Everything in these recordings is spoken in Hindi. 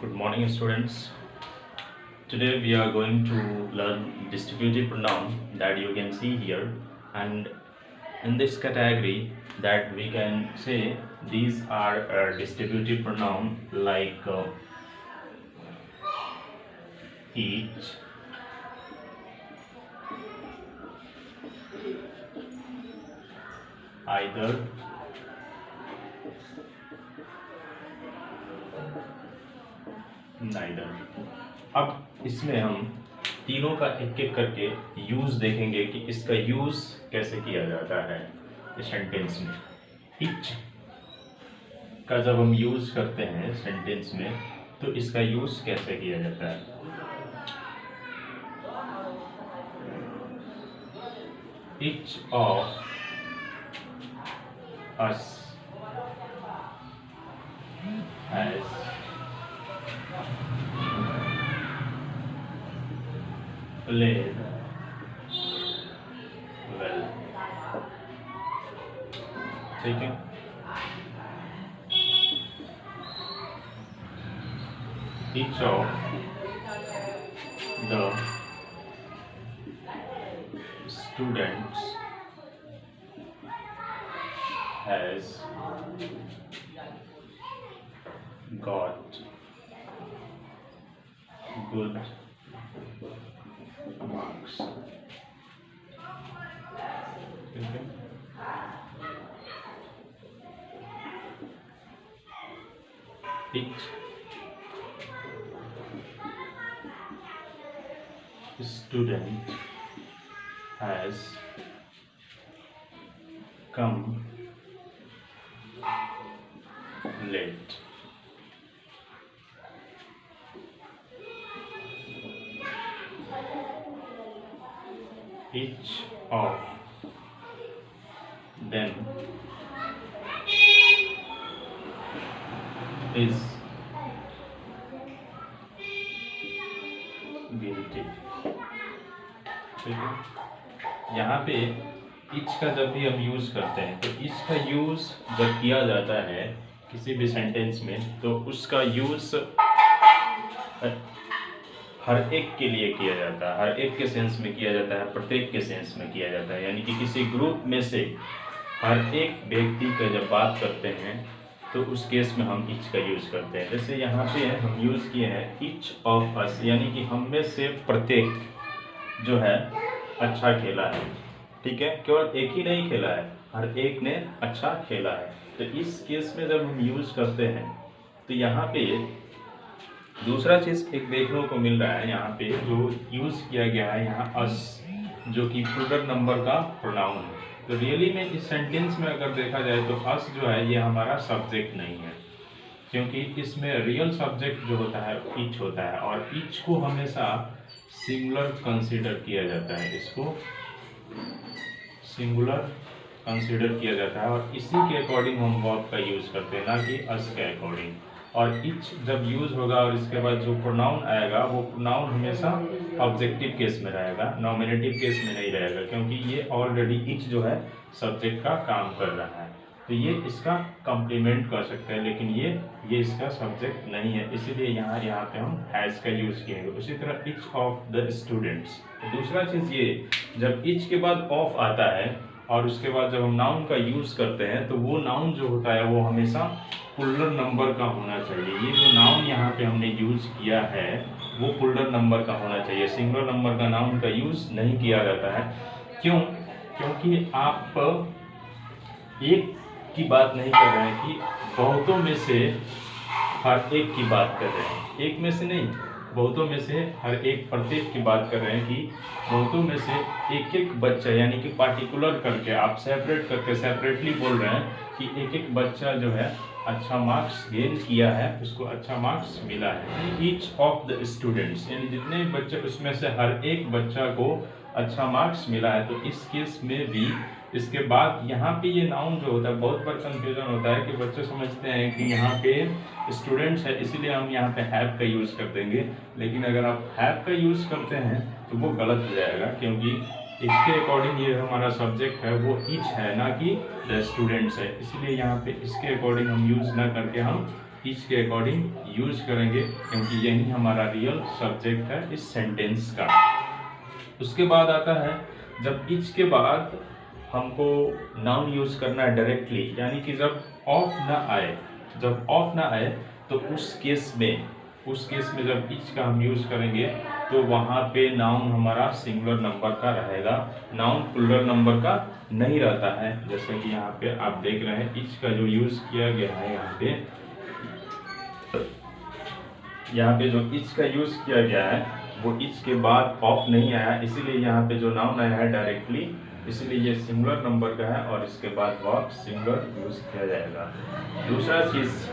Good morning, students. Today we are going to learn distributive pronoun that you can see here, and in this category that we can say these are distributive pronoun like each, either, neither. अब इसमें हम तीनों का एक एक करके यूज देखेंगे कि इसका यूज कैसे किया जाता है इस सेंटेंस में। इच का जब हम यूज करते हैं सेंटेंस में तो इसका यूज कैसे किया जाता है। Each of us has played well. ठीक है, each of the students has got good marks. Okay. Each student has come late. Each of them is guilty. ठीक है, यहाँ पे इच का जब भी हम यूज करते हैं तो इच का यूज जब किया जाता है किसी भी सेंटेंस में तो उसका यूज हर एक के लिए किया जाता है, हर एक के सेंस में किया जाता है, प्रत्येक के सेंस में किया जाता है। यानी कि किसी ग्रुप में से हर एक व्यक्ति का जब बात करते हैं तो उस केस में हम इच का यूज करते हैं। जैसे यहाँ पे हम यूज किए हैं इच ऑफ अस, यानी कि हम में से प्रत्येक जो है अच्छा खेला है। ठीक है, केवल एक ही नहीं खेला है, हर एक ने अच्छा खेला है। तो इस केस में जब हम यूज करते हैं तो यहाँ पे दूसरा चीज एक देखने को मिल रहा है, यहाँ पे जो यूज किया गया है यहाँ अस, जो कि प्लूरल नंबर का प्रोनाउन है। तो रियली में इस सेंटेंस में अगर देखा जाए तो अस जो है ये हमारा सब्जेक्ट नहीं है, क्योंकि इसमें रियल सब्जेक्ट जो होता है इच होता है और इच को हमेशा सिंगुलर कंसीडर किया जाता है, इसको सिंगुलर कंसीडर किया जाता है और इसी के अकॉर्डिंग हम वर्ब का यूज करते हैं, ना कि अस के अकॉर्डिंग। और इच जब यूज होगा और इसके बाद जो प्रोनाउन आएगा वो प्रोनाउन हमेशा ऑब्जेक्टिव केस में रहेगा, नॉमिनेटिव केस में नहीं रहेगा, क्योंकि ये ऑलरेडी इच जो है सब्जेक्ट का काम कर रहा है। तो ये इसका कॉम्प्लीमेंट कर सकते हैं, लेकिन ये इसका सब्जेक्ट नहीं है, इसीलिए यहाँ पे हम हैज का यूज किएंगे। उसी तरह इच ऑफ द स्टूडेंट्स। दूसरा चीज ये, जब इच के बाद ऑफ आता है और उसके बाद जब हम नाउन का यूज करते हैं तो वो नाउन जो होता है वो हमेशा प्लूरल नंबर का होना चाहिए। ये जो नाउन यहाँ पे हमने यूज किया है वो प्लूरल नंबर का होना चाहिए, सिंगुलर नंबर का नाउन का यूज नहीं किया जाता है। क्यों? क्योंकि आप एक की बात नहीं कर रहे हैं कि बहुतों में से हर एक की बात कर रहे हैं, एक में से नहीं, बहुतों में से हर एक प्रत्येक की बात कर रहे हैं कि बहुतों में से एक एक बच्चा, यानी कि पार्टिकुलर करके आप सेपरेट करके सेपरेटली बोल रहे हैं कि एक एक बच्चा जो है अच्छा मार्क्स गेन किया है, उसको अच्छा मार्क्स मिला है। ईच ऑफ द स्टूडेंट्स, यानी जितने बच्चे उसमें से हर एक बच्चा को अच्छा मार्क्स मिला है। तो इस केस में भी इसके बाद यहाँ पे ये नाउन जो होता है, बहुत बार कंफ्यूजन होता है कि बच्चे समझते हैं कि यहाँ पे स्टूडेंट्स है इसलिए हम यहाँ पे हैव का यूज़ कर देंगे, लेकिन अगर आप हैव का यूज़ करते हैं तो वो गलत हो जाएगा, क्योंकि इसके अकॉर्डिंग ये हमारा सब्जेक्ट है वो ईच है, ना कि द स्टूडेंट्स है। इसलिए यहाँ पे इसके अकॉर्डिंग हम यूज़ ना करके हम इच के अकॉर्डिंग यूज करेंगे, क्योंकि यही हमारा रियल सब्जेक्ट है इस सेंटेंस का। उसके बाद आता है जब इच के बाद हमको नाउन यूज करना है डायरेक्टली, यानी कि जब ऑफ ना आए, जब ऑफ ना आए तो उस केस में जब इच का हम यूज करेंगे तो वहाँ पे नाउन हमारा सिंगुलर नंबर का रहेगा, नाउन प्लूरल नंबर का नहीं रहता है। जैसे कि यहाँ पे आप देख रहे हैं इच का जो यूज किया गया है, यहाँ पे जो इच का यूज किया गया है वो इच के बाद ऑफ नहीं आया, इसीलिए यहाँ पे जो नाउन आया है डायरेक्टली, इसलिए ये सिंगुलर नंबर का है और इसके बाद वर्ब सिंगुलर यूज किया जाएगा। दूसरा चीज,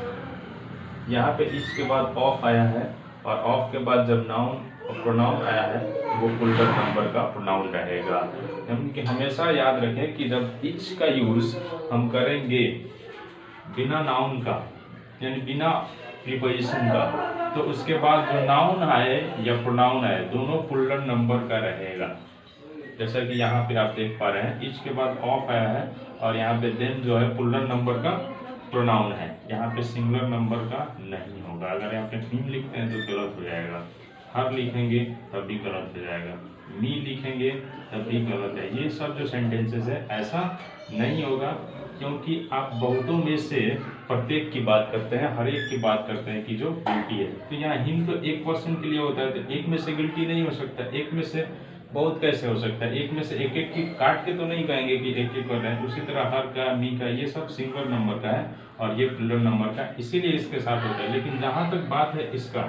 यहाँ पे इच के बाद ऑफ आया है और ऑफ के बाद जब नाउन और प्रोनाउन आया है वो प्लूरल नंबर का प्रोनाउन रहेगा। यानी कि हमेशा याद रखें कि जब इच का यूज हम करेंगे बिना नाउन का, यानी बिना प्रीपोजिशन का, तो उसके बाद जो नाउन आए या प्रोनाउन आए दोनों प्लूरल नंबर का रहेगा। जैसा कि यहाँ पे आप देख पा रहे हैं इच के बाद ऑफ आया है और यहाँ पे देन जो है प्लूरल नंबर का प्रोनाउन है, यहाँ पे सिंगुलर नंबर का नहीं होगा। अगर यहाँ पे हिम लिखते हैं तो गलत हो जाएगा, हर लिखेंगे तब भी गलत हो जाएगा, मी लिखेंगे तब भी गलत है। ये सब जो सेंटेंसेस है ऐसा नहीं होगा, क्योंकि आप बहुतों में से प्रत्येक की बात करते हैं, हर एक की बात करते हैं कि जो गिल्टी है। तो यहाँ हिम तो 1% के लिए होता है, तो एक में से गिल्टी नहीं हो सकता, एक में से बहुत कैसे हो सकता है, एक में से एक एक की काट के तो नहीं कहेंगे कि एक एक कर रहे हैं। उसी तरह हर का, मी का, ये सब सिंगल नंबर का है और ये प्लूरल नंबर का, इसीलिए इसके साथ होता है। लेकिन जहाँ तक बात है इसका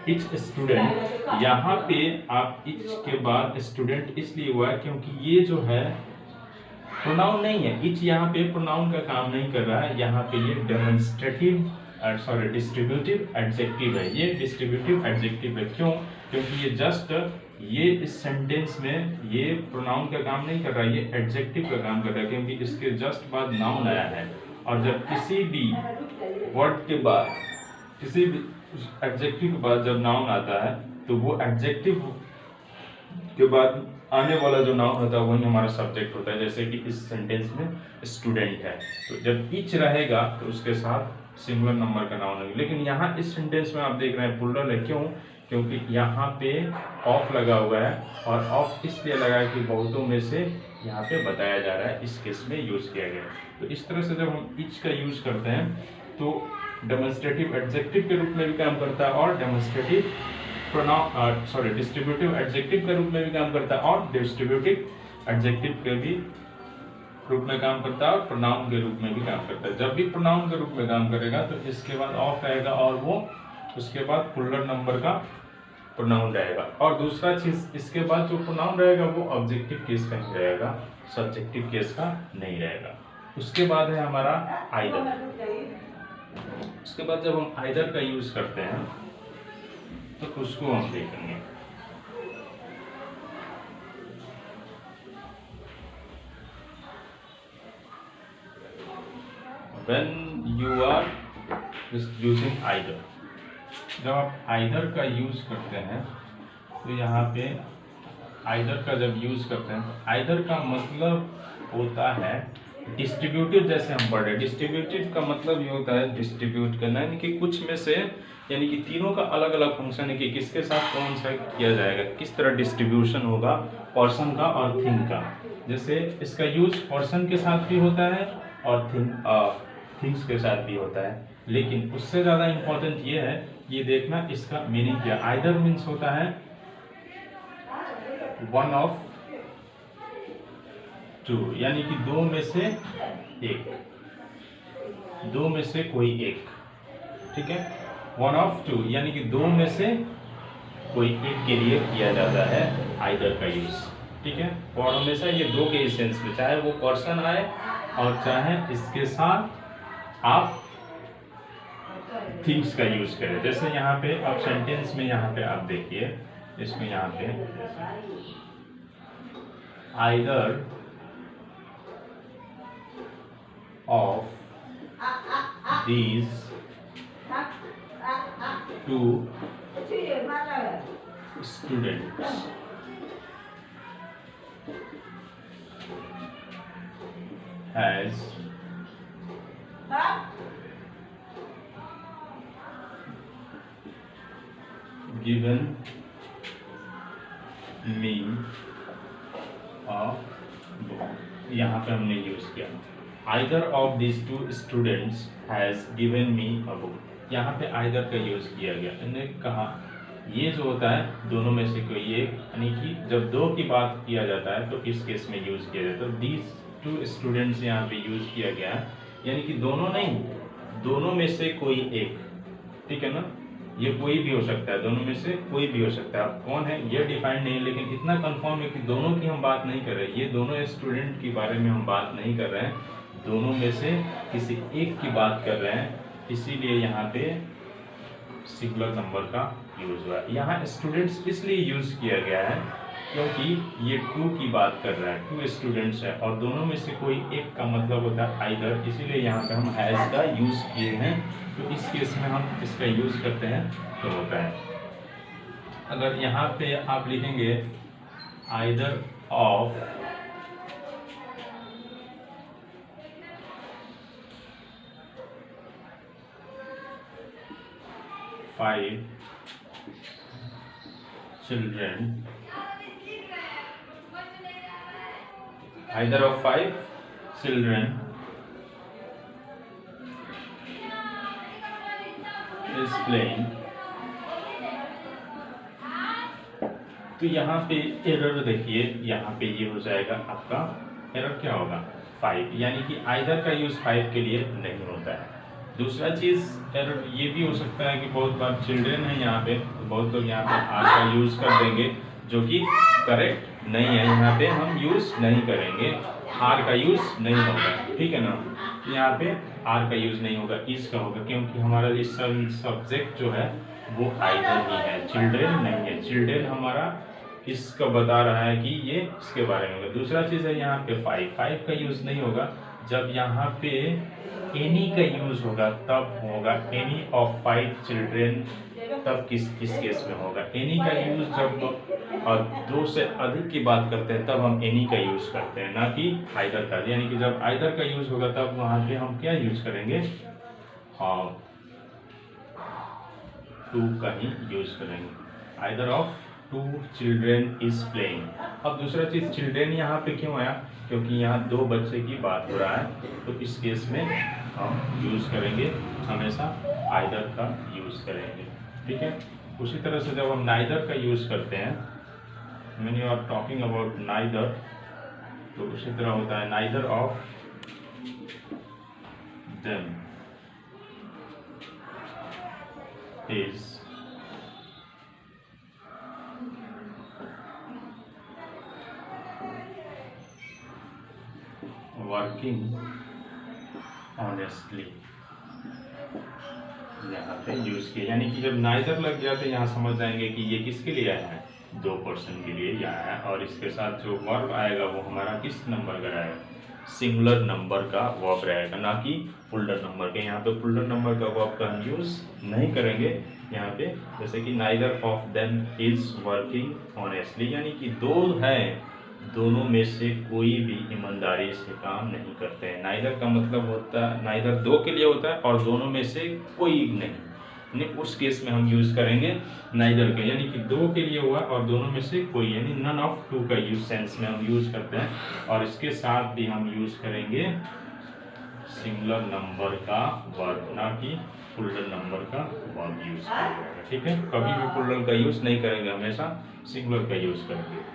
इच स्टूडेंट, यहाँ पे आप इच के बाद स्टूडेंट इसलिए हुआ है क्योंकि ये जो है प्रोनाउन नहीं है, इच यहाँ पे प्रोनाउन का काम नहीं कर रहा है, यहाँ पे ये डेमोन्स्ट्रेटिव डिस्ट्रीब्यूटिव एडजेक्टिव है, ये डिस्ट्रीब्यूटिव एडजेक्टिव है। क्यों? क्योंकि ये जस्ट ये इस सेंटेंस में ये प्रोनाउन का काम नहीं कर रहा है, ये एडजेक्टिव का काम कर रहा है, क्योंकि इसके जस्ट बाद नाउन आया है। और जब किसी भी वर्ड के बाद, किसी भी एडजेक्टिव के बाद जब नाउन आता है तो वो एडजेक्टिव के बाद आने वाला जो नाउन होता है वही हमारा सब्जेक्ट होता है। जैसे कि इस सेंटेंस में स्टूडेंट है, तो जब इच रहेगा तो उसके साथ सिंगुलर नंबर का नाउन होगा। लेकिन यहाँ इस सेंटेंस में आप देख रहे हैं प्लूरल है, क्यों? क्योंकि यहाँ पे ऑफ लगा हुआ है और ऑफ इसलिए लगा है कि बहुतों में से यहाँ पे बताया जा रहा है, इस केस में यूज किया गया। तो इस तरह से जब हम इच का यूज करते हैं तो डेमोन्स्ट्रेटिव एडजेक्टिव के रूप में भी काम करता है और डेमोन्स्ट्रेटिव डिस्ट्रीब्यूटिव एडजेक्टिव के रूप में भी काम करता है और डिस्ट्रीब्यूटिव एडजेक्टिव के भी रूप में काम करता है और प्रोनाउन के रूप में भी काम करता है। जब भी प्रोनाउन के रूप में काम करेगा तो इसके बाद ऑफ आएगा और वो उसके बाद प्लूरल नंबर का प्रोनाउन रहेगा। और दूसरा चीज, इसके बाद जो प्रोनाउन रहेगा वो ऑब्जेक्टिव केस का ही रहेगा, सब्जेक्टिव केस का नहीं रहेगा। उसके बाद है हमारा आइदर। उसके बाद जब हम आइदर का यूज करते हैं तो उसको हम देखेंगे। When you are using either, जब आप आइदर का यूज करते हैं तो यहाँ पे आइदर का जब यूज करते हैं तो आइदर का मतलब होता है डिस्ट्रीब्यूटिव। जैसे हम पढ़ रहे हैं, डिस्ट्रीब्यूटिव का मतलब ये होता है डिस्ट्रीब्यूट करना, यानी कि कुछ में से, यानी कि तीनों का अलग अलग फंक्शन है कि किसके साथ कौन सा किया जाएगा, किस तरह डिस्ट्रीब्यूशन होगा पर्सन का और थिंग का। जैसे इसका यूज पर्सन के साथ भी होता है और थिंग्स के साथ भी होता है, लेकिन उससे ज़्यादा इम्पोर्टेंट ये है ये देखना इसका मीनिंग क्या। आइदर मीन्स होता है वन ऑफ टू, यानी कि दो में से एक, दो में से कोई एक, ठीक है। वन ऑफ टू यानी कि दो में से कोई एक के लिए किया जाता है आइदर का यूज, ठीक है। और हमेशा ये दो के सेंस में, चाहे वो पर्सन आए और चाहे इसके साथ आप थिंग्स का यूज करें। जैसे यहाँ पे अब सेंटेंस में यहाँ पे आप देखिए, इसमें यहाँ पे either of these two students has given me a book, यहाँ पे हमने यूज किया either of these two students has given me a book, यहाँ पे either का यूज किया गया। इन्होंने कहा ये जो होता है दोनों में से कोई एक, यानी कि जब दो की बात किया जाता है तो इस केस में यूज किया जाता है। दीज टू स्टूडेंट्स यहाँ पे यूज किया गया है, यानी कि दोनों नहीं, दोनों में से कोई एक, ठीक है ना, ये कोई भी हो सकता है, दोनों में से कोई भी हो सकता है। अब कौन है ये डिफाइंड नहीं, लेकिन इतना कंफर्म है कि दोनों की हम बात नहीं कर रहे, ये दोनों स्टूडेंट के बारे में हम बात नहीं कर रहे हैं, दोनों में से किसी एक की बात कर रहे हैं, इसीलिए यहाँ पे सिंगुलर नंबर का यूज हुआ है। यहाँ स्टूडेंट्स इसलिए यूज किया गया है क्योंकि ये टू की बात कर रहा है, टू स्टूडेंट्स है और दोनों में से कोई एक का मतलब होता है आइदर, इसीलिए यहाँ पे हम हैज का यूज किए हैं। तो इस केस में हम इसका यूज करते हैं तो होता है। अगर यहाँ पे आप लिखेंगे either of five children, either of five children is playing, तो यहाँ पे एरर देखिए, यहाँ पे ये हो जाएगा आपका एरर क्या होगा 5, यानी कि आइदर का यूज 5 के लिए नहीं होता है। दूसरा चीज़ एरर ये भी हो सकता है कि बहुत बार चिल्ड्रेन है यहाँ पे, तो बहुत लोग यहाँ पे आर का यूज़ कर देंगे, जो कि करेक्ट नहीं है। यहाँ पे हम यूज़ नहीं करेंगे, आर का यूज़ नहीं होगा, ठीक है ना। यहाँ पे आर का यूज़ नहीं होगा, इज का होगा, क्योंकि हमारा इस सब्जेक्ट जो है वो आइदर ही है, चिल्ड्रेन नहीं है। चिल्ड्रेन हमारा इसका बता रहा है कि ये इसके बारे में होगा। दूसरा चीज़ है यहाँ पे 5 का यूज़ नहीं होगा, जब यहाँ पे एनी का यूज होगा तब होगा, एनी ऑफ 5 चिल्ड्रेन, तब किस केस में होगा एनी का यूज, जब और दो से अधिक की बात करते हैं तब हम एनी का यूज करते हैं, ना कि आइदर का। यानी कि जब आइदर का यूज होगा तब वहां पे हम क्या यूज करेंगे, हाँ टू का ही यूज करेंगे, either of 2 children is playing. अब दूसरा चीज चिल्ड्रेन यहाँ पे क्यों आया, क्योंकि यहाँ 2 बच्चे की बात हो रहा है, तो इस केस में हम यूज करेंगे हमेशा आइदर का यूज करेंगे, ठीक है। उसी तरह से जब हम नाइदर का यूज करते हैं, when you are talking about neither, तो उसी तरह होता है neither of them is working honestly, यहाँ पे यूज किया। यानी कि जब नाइदर लग गया तो यहाँ समझ जाएंगे कि ये किसके लिए आया है, 2 पर्सन के लिए यहाँ है, और इसके साथ जो वर्ब आएगा वो हमारा किस नंबर का रहेगा, सिंगुलर नंबर का वर्ब रहेगा, ना कि फुल्डर नंबर के। यहाँ पे फुल्डर नंबर का वर्ब का हम यूज नहीं करेंगे यहाँ पे, जैसे कि neither of them is working honestly, यानी कि 2 हैं, दोनों में से कोई भी ईमानदारी से काम नहीं करते हैं। नाइदर का मतलब होता है, नाइदर 2 के लिए होता है और दोनों में से कोई नहीं, उस केस में हम यूज करेंगे नाइदर का, यानी कि 2 के लिए हुआ और दोनों में से कोई, यानी नन ऑफ 2 का यूज सेंस में हम यूज करते हैं। और इसके साथ भी हम यूज करेंगे सिंगुलर नंबर का वर्ब, ना कि फुल्डर नंबर का वर्ब यूज करेंगे, ठीक है। कभी भी फुल्डर का यूज नहीं करेंगे, हमेशा सिंगुलर का यूज करेंगे।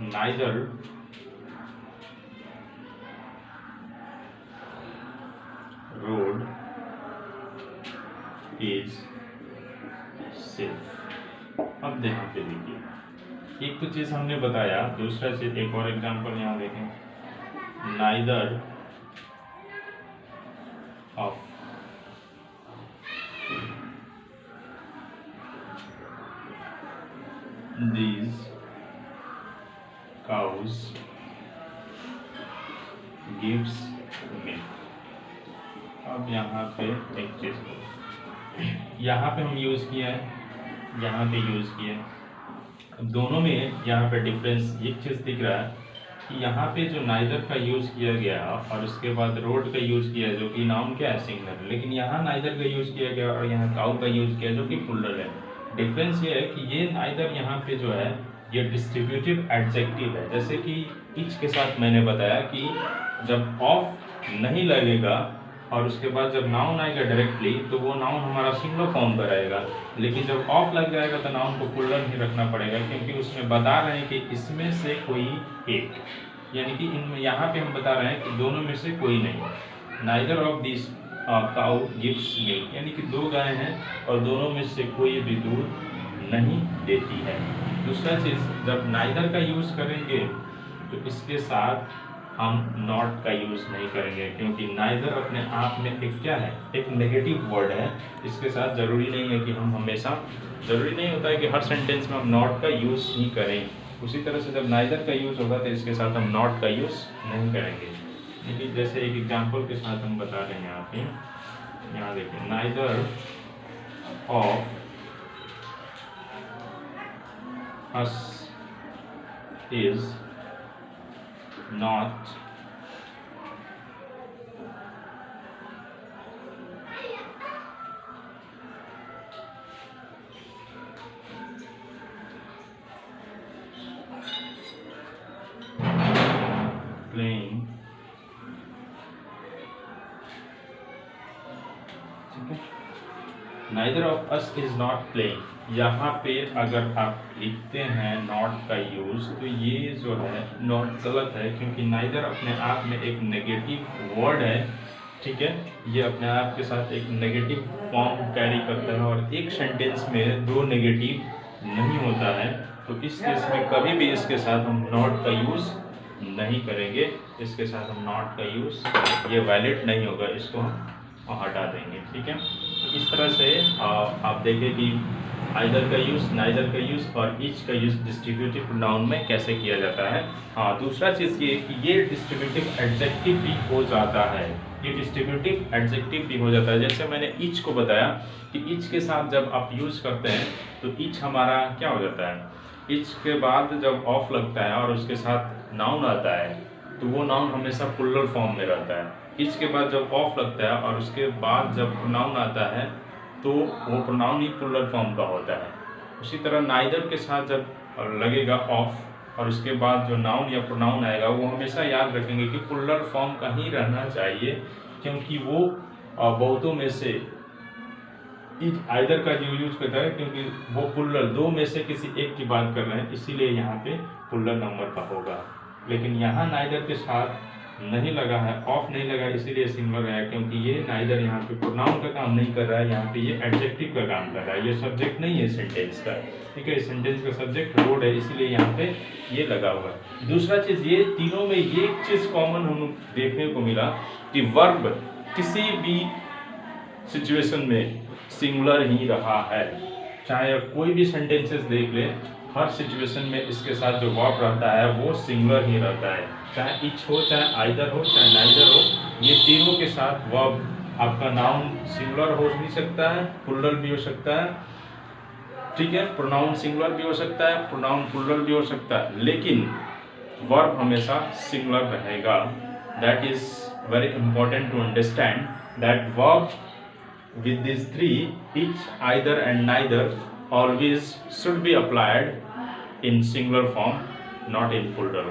Neither road is safe। अब यहाँ पे देखिए, एक तो चीज हमने बताया, दूसरा चीज एक और एग्जांपल यहाँ देखें, neither of these cows gives milk। अब यहाँ पे एक चीज यहाँ पे हम यूज किया है, यहाँ पे यूज किया है, दोनों में यहाँ पे डिफरेंस एक चीज दिख रहा है कि यहाँ पे जो नाइदर का यूज़ किया गया और उसके बाद रोड का यूज़ किया जो कि नाउन क्या है, सिंगुलर, लेकिन यहाँ नाइदर का यूज़ किया गया और यहाँ काउ का यूज़ किया जो कि प्लूरल है। डिफरेंस ये है कि ये नाइदर यहाँ पे जो है ये डिस्ट्रीब्यूटिव एडजेक्टिव है। जैसे कि इच के साथ मैंने बताया कि जब ऑफ नहीं लगेगा और उसके बाद जब नाउन आएगा डायरेक्टली तो वो नाउन हमारा सिंगुलर फॉर्म पर आएगा, लेकिन जब ऑफ लग जाएगा तो नाउन को प्लूरल ही रखना पड़ेगा, क्योंकि उसमें बता रहे हैं कि इसमें से कोई एक, यानी कि इनमें यहाँ पे हम बता रहे हैं कि दोनों में से कोई नहीं। Neither of this cow gives milk, यानी कि दो गाय हैं और दोनों में से कोई भी दूध नहीं देती है। दूसरा चीज़, जब नाइदर का यूज़ करेंगे तो इसके साथ हम नॉट का यूज़ नहीं करेंगे, क्योंकि नाइदर अपने आप में एक क्या है, एक नेगेटिव वर्ड है। इसके साथ ज़रूरी नहीं है कि हम हमेशा, ज़रूरी नहीं होता है कि हर सेंटेंस में हम नॉट का यूज़ ही करें। उसी तरह से जब नाइदर का यूज़ होगा तो इसके साथ हम नॉट का यूज़ नहीं करेंगे। लेकिन जैसे एक एग्जांपल के साथ हम बता रहे हैं यहाँ पे, यहाँ देखिए, neither of us is not playing, ठीक है। Neither of us is not playing, यहाँ पे अगर आप लिखते हैं नॉट का यूज़ तो ये जो है नॉट गलत है, क्योंकि नाइदर अपने आप में एक नेगेटिव वर्ड है, ठीक है। ये अपने आप के साथ एक नेगेटिव फॉर्म कैरी करता है और एक सेंटेंस में दो नेगेटिव नहीं होता है, तो इस केस में कभी भी इसके साथ हम नॉट का यूज़ नहीं करेंगे। इसके साथ हम नॉट का यूज़, ये वैलिड नहीं होगा, इसको हम हटा देंगे, ठीक है। तो इस तरह से आप देखें कि आइदर का यूज़, नाइदर का यूज़ और ईच का यूज़ डिस्ट्रीब्यूटिव प्रोनाउन में कैसे किया जाता है। हाँ, दूसरा चीज़ ये कि ये डिस्ट्रीब्यूटिव एडजेक्टिव भी हो जाता है, ये डिस्ट्रीब्यूटिव एडजेक्टिव भी हो जाता है। जैसे मैंने ईच को बताया कि ईच के साथ जब आप यूज़ करते हैं तो ईच हमारा क्या हो जाता है, ईच के बाद जब ऑफ लगता है और उसके साथ नाउन आता है तो वो नाउन हमेशा प्लूरल फॉर्म में रहता है। ईच के बाद जब ऑफ लगता है और उसके बाद जब प्रोनाउन आता है तो वो प्रोनाउन ही प्लूरल फॉर्म का होता है। उसी तरह नाइदर के साथ जब लगेगा ऑफ और उसके बाद जो नाउन या प्रोनाउन आएगा वो हमेशा याद रखेंगे कि प्लूरल फॉर्म का ही रहना चाहिए, क्योंकि वो बहुतों में से आइदर का जो यूज करता है, क्योंकि वो प्लूरल दो में से किसी एक की बात कर रहे हैं, इसीलिए यहाँ पे प्लूरल नंबर का होगा। लेकिन यहाँ नाइदर के साथ नहीं लगा है, ऑफ नहीं लगा, इसीलिए सिंगुलर है, क्योंकि ये नाइदर यहाँ पे प्रोनाउन का काम नहीं कर रहा है, यहाँ पे ये एडजेक्टिव का काम कर रहा है, ये सब्जेक्ट नहीं है सेंटेंस का, ठीक है। सेंटेंस का सब्जेक्ट रोड है, इसीलिए यहाँ पे ये लगा हुआ है। दूसरा चीज़, ये तीनों में ये एक चीज़ कॉमन हम देखने को मिला कि वर्ब किसी भी सिचुएशन में सिंगुलर ही रहा है। चाहे कोई भी सेंटेंसेस देख ले, हर सिचुएशन में इसके साथ जो वर्ब रहता है वो सिंगुलर ही रहता है, चाहे इच हो, चाहे आइदर हो, चाहे नाइदर हो, ये तीनों के साथ वर्ब आपका नाउन सिंगुलर हो भी सकता है, प्लूरल भी हो सकता है, ठीक है। प्रोनाउन सिंगुलर भी हो सकता है, प्रोनाउन प्लूरल भी हो सकता है, लेकिन वर्ब हमेशा सिंगुलर रहेगा। That is very important to understand that verb with these three, each, either and neither, always should be applied in singular form, not in plural.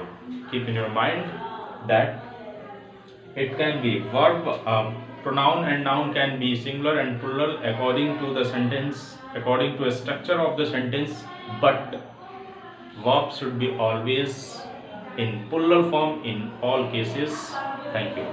Keep in your mind that it can be verb, pronoun and noun can be singular and plural according to the sentence, according to a structure of the sentence, but verb should be always in plural form in all cases. Thank you.